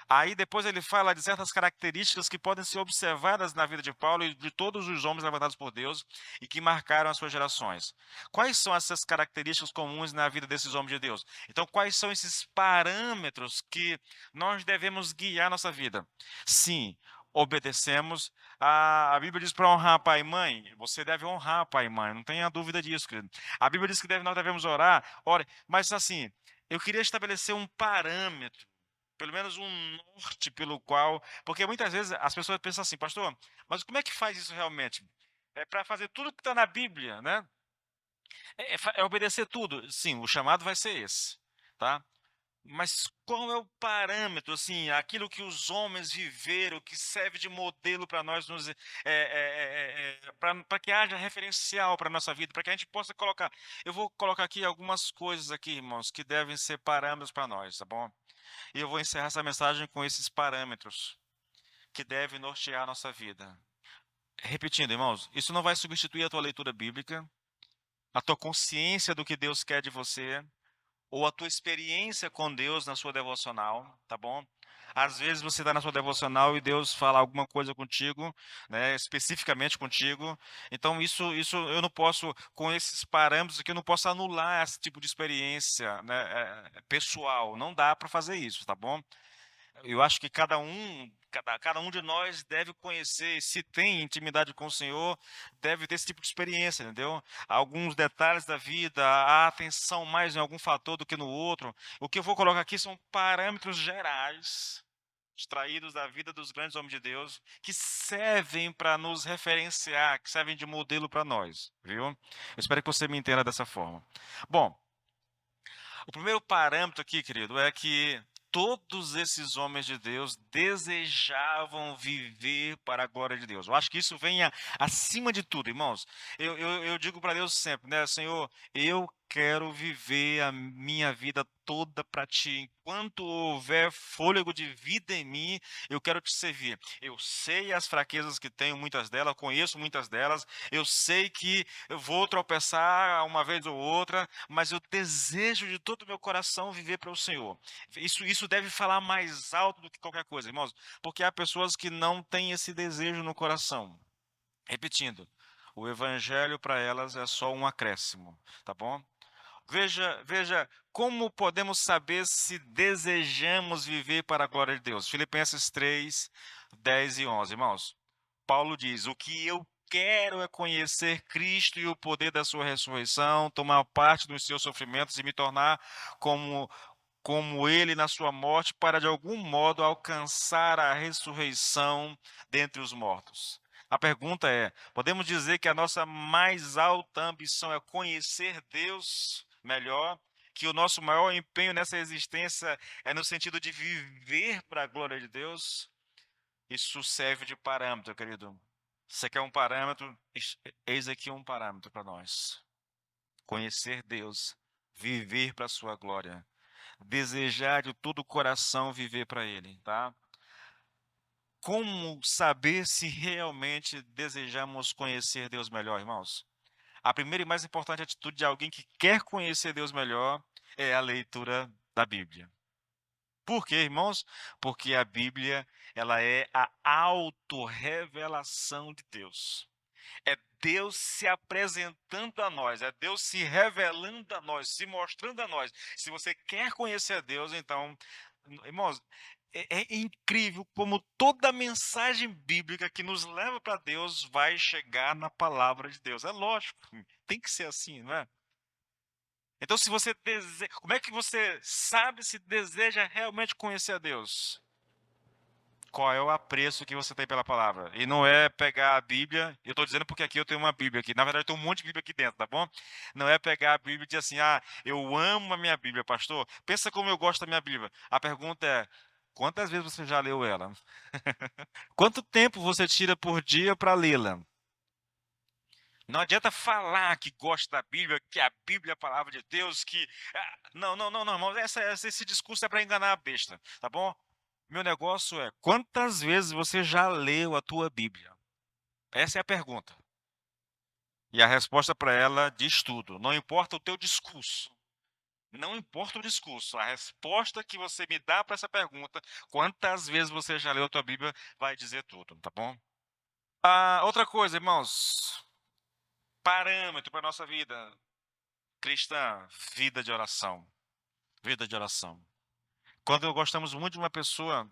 Aí depois ele fala de certas características que podem ser observadas na vida de Paulo e de todos os homens levantados por Deus e que marcaram as suas gerações. Quais são essas características comuns na vida desses homens de Deus? Então, quais são esses parâmetros que nós devemos guiar nossa vida? Sim, obedecemos. A Bíblia diz para honrar pai e mãe. Você deve honrar pai e mãe, não tenha dúvida disso, querido. A Bíblia diz que nós devemos orar. Ore, mas assim, eu queria estabelecer um parâmetro, pelo menos um norte pelo qual. Porque muitas vezes as pessoas pensam assim, pastor, mas como é que faz isso realmente? É para fazer tudo que está na Bíblia, né? É obedecer tudo. Sim, o chamado vai ser esse, tá? Mas qual é o parâmetro, assim, aquilo que os homens viveram, que serve de modelo para nós, para que haja referencial para a nossa vida, para que a gente possa colocar. Eu vou colocar aqui algumas coisas aqui, irmãos, que devem ser parâmetros para nós, tá bom? E eu vou encerrar essa mensagem com esses parâmetros que devem nortear a nossa vida. Repetindo, irmãos, isso não vai substituir a tua leitura bíblica, a tua consciência do que Deus quer de você, ou a tua experiência com Deus na sua devocional, tá bom? Às vezes você está na sua devocional e Deus fala alguma coisa contigo, né, especificamente contigo. Então isso eu não posso, com esses parâmetros aqui, eu não posso anular esse tipo de experiência, né, pessoal. Não dá para fazer isso, tá bom? Eu acho que cada um de nós deve conhecer, se tem intimidade com o Senhor, deve ter esse tipo de experiência, entendeu? Alguns detalhes da vida, a atenção mais em algum fator do que no outro. O que eu vou colocar aqui são parâmetros gerais, extraídos da vida dos grandes homens de Deus, que servem para nos referenciar, que servem de modelo para nós, viu? Eu espero que você me entenda dessa forma. Bom, o primeiro parâmetro aqui, querido, é que todos esses homens de Deus desejavam viver para a glória de Deus. Eu acho que isso vem acima de tudo, irmãos. Eu digo para Deus sempre, né, Senhor, eu quero viver a minha vida toda para ti. Enquanto houver fôlego de vida em mim, eu quero te servir. Eu sei as fraquezas que tenho, muitas delas, conheço muitas delas. Eu sei que eu vou tropeçar uma vez ou outra, mas eu desejo de todo o meu coração viver para o Senhor. Isso deve falar mais alto do que qualquer coisa, irmãos, porque há pessoas que não têm esse desejo no coração. Repetindo, o evangelho para elas é só um acréscimo, tá bom? Veja como podemos saber se desejamos viver para a glória de Deus. Filipenses 3, 10 e 11, irmãos. Paulo diz: o que eu quero é conhecer Cristo e o poder da sua ressurreição, tomar parte dos seus sofrimentos e me tornar como, como ele na sua morte, para de algum modo alcançar a ressurreição dentre os mortos. A pergunta é: podemos dizer que a nossa mais alta ambição é conhecer Deus melhor? Que o nosso maior empenho nessa existência é no sentido de viver para a glória de Deus? Isso serve de parâmetro, querido. Você quer um parâmetro? Eis aqui um parâmetro para nós. Conhecer Deus, viver para a sua glória, desejar de todo o coração viver para Ele, tá? Como saber se realmente desejamos conhecer Deus melhor, irmãos? A primeira e mais importante atitude de alguém que quer conhecer Deus melhor é a leitura da Bíblia. Por quê, irmãos? Porque a Bíblia, ela é a autorrevelação de Deus. É Deus se apresentando a nós, é Deus se revelando a nós, se mostrando a nós. Se você quer conhecer a Deus, então, irmãos, é incrível como toda mensagem bíblica que nos leva para Deus vai chegar na palavra de Deus. É lógico, tem que ser assim, não é? Então, se você deseja, como é que você sabe se deseja realmente conhecer a Deus? Qual é o apreço que você tem pela palavra? E não é pegar a Bíblia, eu estou dizendo porque aqui eu tenho uma Bíblia aqui. Na verdade, tem um monte de Bíblia aqui dentro, tá bom? Não é pegar a Bíblia e dizer assim, ah, eu amo a minha Bíblia, pastor. Pensa como eu gosto da minha Bíblia. A pergunta é, quantas vezes você já leu ela? Quanto tempo você tira por dia para lê-la? Não adianta falar que gosta da Bíblia, que a Bíblia é a palavra de Deus, que. Não, não, não, não, irmão. Esse discurso é para enganar a besta, tá bom? Meu negócio é: quantas vezes você já leu a tua Bíblia? Essa é a pergunta. E a resposta para ela diz tudo. Não importa o teu discurso. Não importa o discurso. A resposta que você me dá para essa pergunta, quantas vezes você já leu a tua Bíblia, vai dizer tudo, tá bom? Outra coisa, irmãos. Parâmetro para a nossa vida cristã, vida de oração. Vida de oração. Quando gostamos muito de uma pessoa,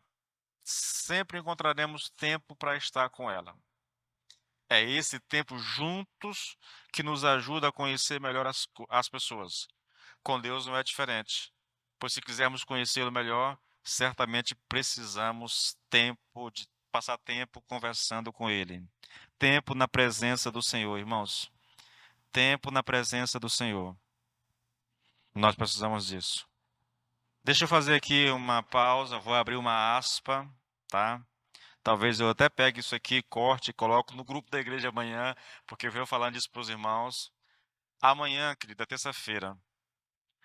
sempre encontraremos tempo para estar com ela. É esse tempo juntos que nos ajuda a conhecer melhor as pessoas. Com Deus não é diferente, pois se quisermos conhecê-lo melhor, certamente precisamos de passar tempo conversando com Ele. Tempo na presença do Senhor, irmãos. Tempo na presença do Senhor. Nós precisamos disso. Deixa eu fazer aqui uma pausa, vou abrir uma aspa, tá? Talvez eu até pegue isso aqui, corte e coloco no grupo da igreja amanhã, porque eu venho falando isso para os irmãos. Amanhã, querida, terça-feira,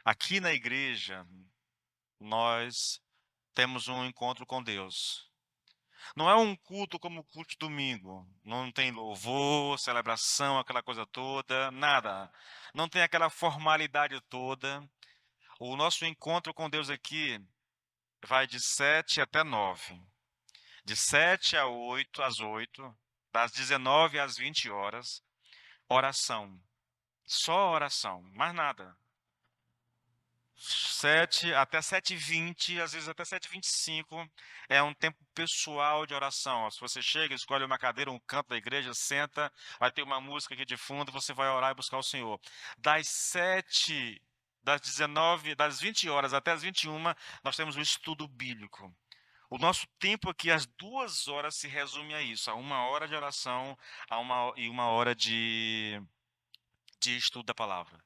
aqui na igreja, nós temos um encontro com Deus. Não é um culto como o culto de domingo. Não tem louvor, celebração, aquela coisa toda, nada. Não tem aquela formalidade toda. O nosso encontro com Deus aqui vai de 7 até 9. De 7 às 8, das 19 às 20 horas, oração. Só oração, mais nada. 7 até 7h20, às vezes até 7h25, é um tempo pessoal de oração. Se você chega, escolhe uma cadeira, um canto da igreja, senta, vai ter uma música aqui de fundo, você vai orar e buscar o Senhor. Das 19, das 20 horas até as 21, nós temos o estudo bíblico. O nosso tempo aqui, às 2 horas, se resume a isso, a 1 hora de oração e 1 hora de estudo da palavra.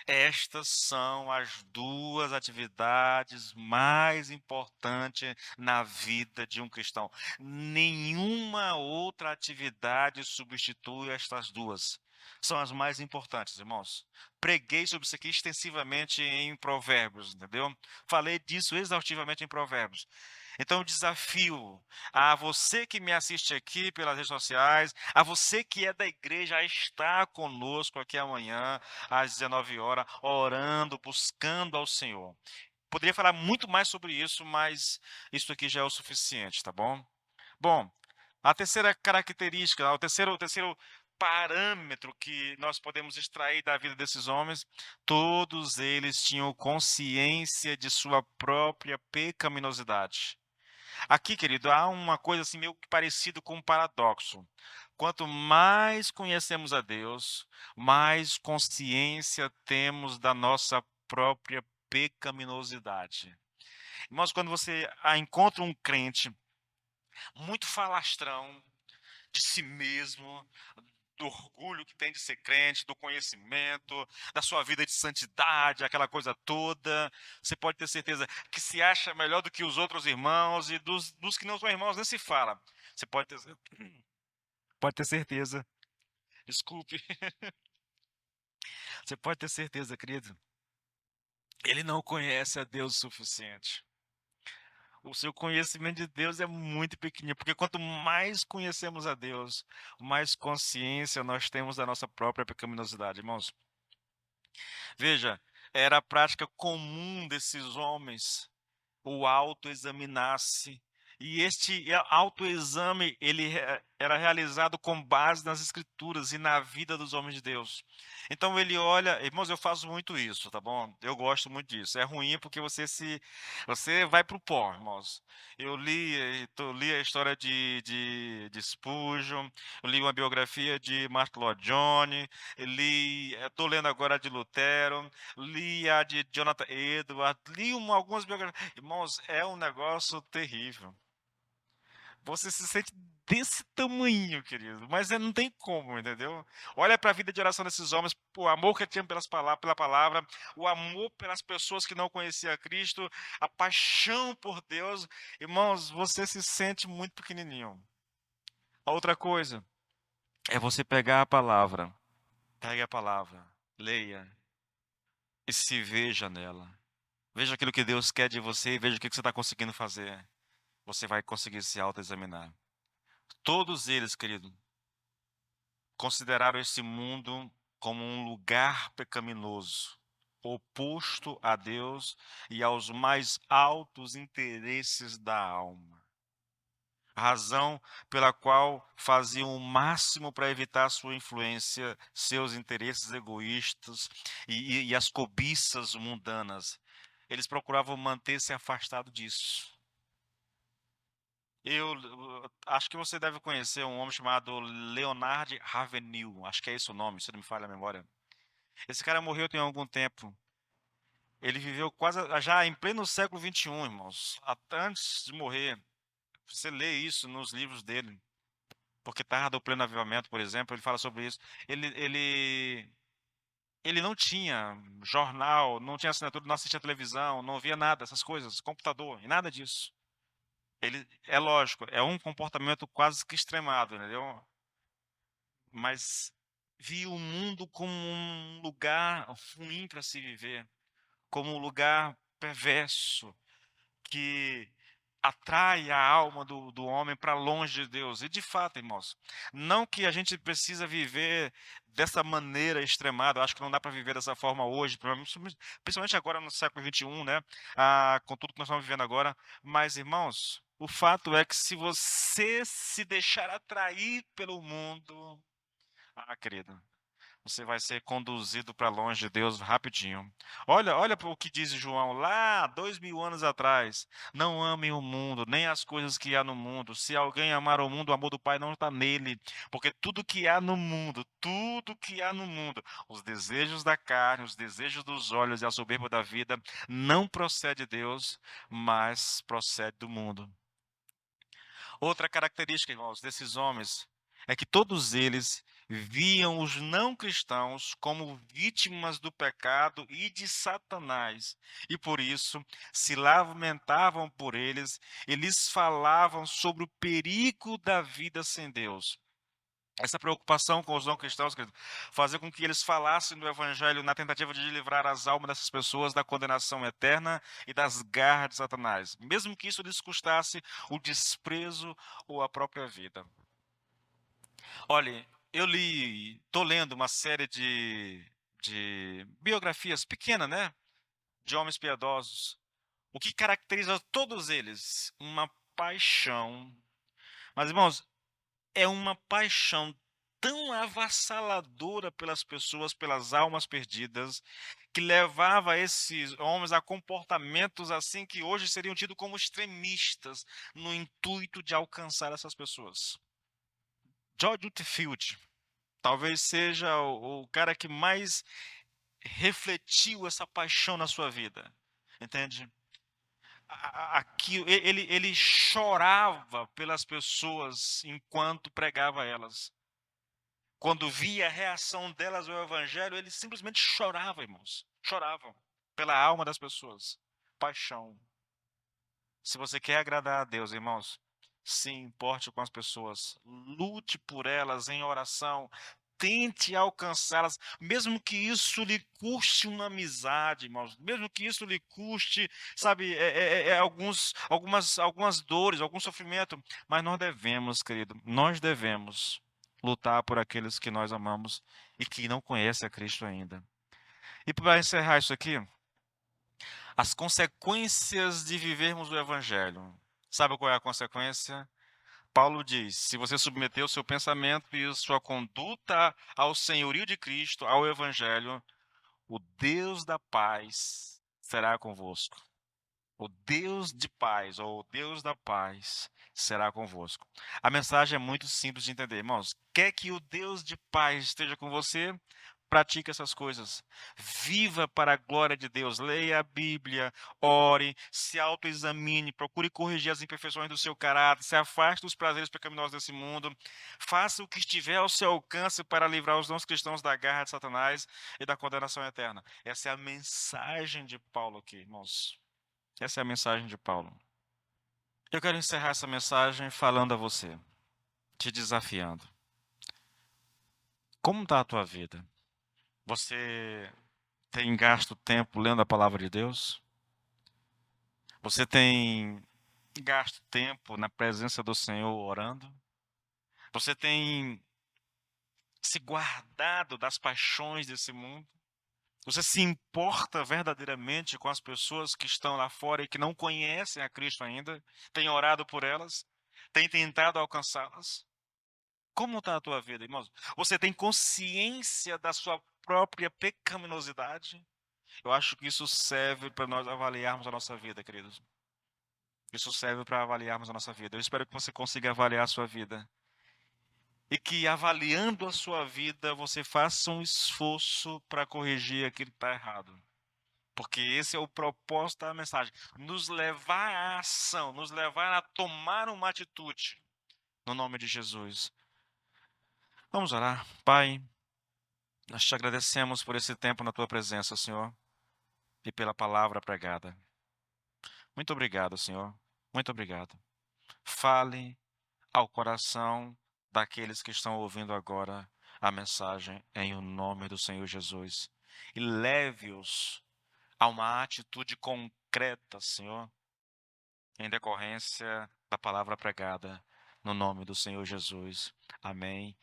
Estas são as duas atividades mais importantes na vida de um cristão. Nenhuma outra atividade substitui estas duas. São as mais importantes, irmãos. Preguei sobre isso aqui extensivamente em Provérbios, entendeu? Falei disso exaustivamente em Provérbios. Então, eu desafio a você que me assiste aqui pelas redes sociais, a você que é da igreja, a estar conosco aqui amanhã, às 19 horas, orando, buscando ao Senhor. Poderia falar muito mais sobre isso, mas isso aqui já é o suficiente, tá bom? Bom, a terceira característica, o terceiro parâmetro que nós podemos extrair da vida desses homens, todos eles tinham consciência de sua própria pecaminosidade. Aqui, querido, há uma coisa assim meio que parecido com um paradoxo. Quanto mais conhecemos a Deus, mais consciência temos da nossa própria pecaminosidade. Irmãos, quando você encontra um crente muito falastrão de si mesmo, do orgulho que tem de ser crente, do conhecimento, da sua vida de santidade, aquela coisa toda. Você pode ter certeza que se acha melhor do que os outros irmãos e dos que não são irmãos nem se fala. Você pode ter certeza. Desculpe. Você pode ter certeza, querido. Ele não conhece a Deus o suficiente. O seu conhecimento de Deus é muito pequenininho, porque quanto mais conhecemos a Deus, mais consciência nós temos da nossa própria pecaminosidade, irmãos. Veja, era a prática comum desses homens o autoexaminar-se E este autoexame, era realizado com base nas escrituras e na vida dos homens de Deus. Então ele olha, irmãos, eu faço muito isso, tá bom? Eu gosto muito disso. É ruim porque você vai pro pó, irmãos. Eu li a história de Spurgeon, eu li uma biografia de Mark Lloyd Jones, estou lendo agora a de Lutero, li a de Jonathan Edwards, algumas biografias. Irmãos, é um negócio terrível. Você se sente desse tamanho, querido, mas não tem como, entendeu? Olha para a vida de oração desses homens, o amor que tinham pela palavra, o amor pelas pessoas que não conheciam Cristo, a paixão por Deus. Irmãos, você se sente muito pequenininho. A outra coisa é você pegar a palavra, pegue a palavra, leia e se veja nela. Veja aquilo que Deus quer de você e veja o que você está conseguindo fazer. Você vai conseguir se autoexaminar. Todos eles, querido, consideraram esse mundo como um lugar pecaminoso, oposto a Deus e aos mais altos interesses da alma. A razão pela qual faziam o máximo para evitar sua influência, seus interesses egoístas e as cobiças mundanas. Eles procuravam manter-se afastado disso. Eu acho que você deve conhecer um homem chamado Leonard Ravenhill, acho que é esse o nome, se não me falha a memória. Esse cara morreu tem algum tempo. Ele viveu quase já em pleno século XXI, irmãos. Até antes de morrer, você lê isso nos livros dele, porque Tarde do Pleno Avivamento, por exemplo, ele fala sobre isso. Ele não tinha jornal, não tinha assinatura, não assistia televisão, não via nada, essas coisas, computador, e nada disso. Ele, é lógico, é um comportamento quase que extremado, entendeu? Mas via o mundo como um lugar ruim para se viver, como um lugar perverso, que atrai a alma do homem para longe de Deus. E de fato, irmãos, não que a gente precisa viver dessa maneira extremada, eu acho que não dá para viver dessa forma hoje, principalmente agora no século XXI, né? Com tudo que nós estamos vivendo agora. Mas, irmãos, o fato é que se você se deixar atrair pelo mundo, querido, você vai ser conduzido para longe de Deus rapidinho. Olha para o que diz João lá 2000 anos atrás. Não amem o mundo, nem as coisas que há no mundo. Se alguém amar o mundo, o amor do Pai não está nele. Porque tudo que há no mundo, os desejos da carne, os desejos dos olhos e a soberba da vida, não procede de Deus, mas procede do mundo. Outra característica, irmãos, desses homens é que todos eles viam os não cristãos como vítimas do pecado e de Satanás, e por isso se lamentavam por eles, eles falavam sobre o perigo da vida sem Deus. Essa preocupação com os não cristãos, querido, fazia com que eles falassem do evangelho na tentativa de livrar as almas dessas pessoas da condenação eterna e das garras de Satanás, mesmo que isso lhes custasse o desprezo ou a própria vida. Olhe, estou lendo uma série de biografias pequenas, né, de homens piedosos. O que caracteriza todos eles? Uma paixão. Mas, irmãos, é uma paixão tão avassaladora pelas pessoas, pelas almas perdidas, que levava esses homens a comportamentos assim que hoje seriam tidos como extremistas, no intuito de alcançar essas pessoas. George Whitefield talvez seja o cara que mais refletiu essa paixão na sua vida, entende? Aqui, ele chorava pelas pessoas enquanto pregava elas. Quando via a reação delas ao evangelho, ele simplesmente chorava, irmãos. Choravam pela alma das pessoas. Paixão. Se você quer agradar a Deus, irmãos, se importe com as pessoas. Lute por elas em oração. Tente alcançá-las, mesmo que isso lhe custe uma amizade, irmãos. Mesmo que isso lhe custe, sabe, algumas dores, algum sofrimento. Mas nós devemos, querido, nós devemos lutar por aqueles que nós amamos e que não conhecem a Cristo ainda. E para encerrar isso aqui, as consequências de vivermos o Evangelho. Sabe qual é a consequência? Paulo diz: se você submeter o seu pensamento e a sua conduta ao senhorio de Cristo, ao Evangelho, o Deus da paz será convosco. O Deus de paz, ou o Deus da paz, será convosco. A mensagem é muito simples de entender, irmãos. Quer que o Deus de paz esteja com você? Pratique essas coisas. Viva para a glória de Deus. Leia a Bíblia, ore, se autoexamine, procure corrigir as imperfeições do seu caráter, se afaste dos prazeres pecaminosos desse mundo. Faça o que estiver ao seu alcance para livrar os não cristãos da garra de Satanás e da condenação eterna. Essa é a mensagem de Paulo aqui, irmãos. Essa é a mensagem de Paulo. Eu quero encerrar essa mensagem falando a você, te desafiando. Como está a tua vida? Você tem gasto tempo lendo a palavra de Deus? Você tem gasto tempo na presença do Senhor orando? Você tem se guardado das paixões desse mundo? Você se importa verdadeiramente com as pessoas que estão lá fora e que não conhecem a Cristo ainda? Tem orado por elas? Tem tentado alcançá-las? Como está a tua vida, irmãos? Você tem consciência da sua própria pecaminosidade? Eu acho que isso serve para nós avaliarmos a nossa vida, queridos. Isso serve para avaliarmos a nossa vida. Eu espero que você consiga avaliar a sua vida. E que, avaliando a sua vida, você faça um esforço para corrigir aquilo que está errado. Porque esse é o propósito da mensagem. Nos levar à ação, nos levar a tomar uma atitude. No nome de Jesus. Vamos orar. Pai, nós te agradecemos por esse tempo na tua presença, Senhor, e pela palavra pregada. Muito obrigado, Senhor. Muito obrigado. Fale ao coração daqueles que estão ouvindo agora a mensagem em o nome do Senhor Jesus. E leve-os a uma atitude concreta, Senhor, em decorrência da palavra pregada no nome do Senhor Jesus. Amém.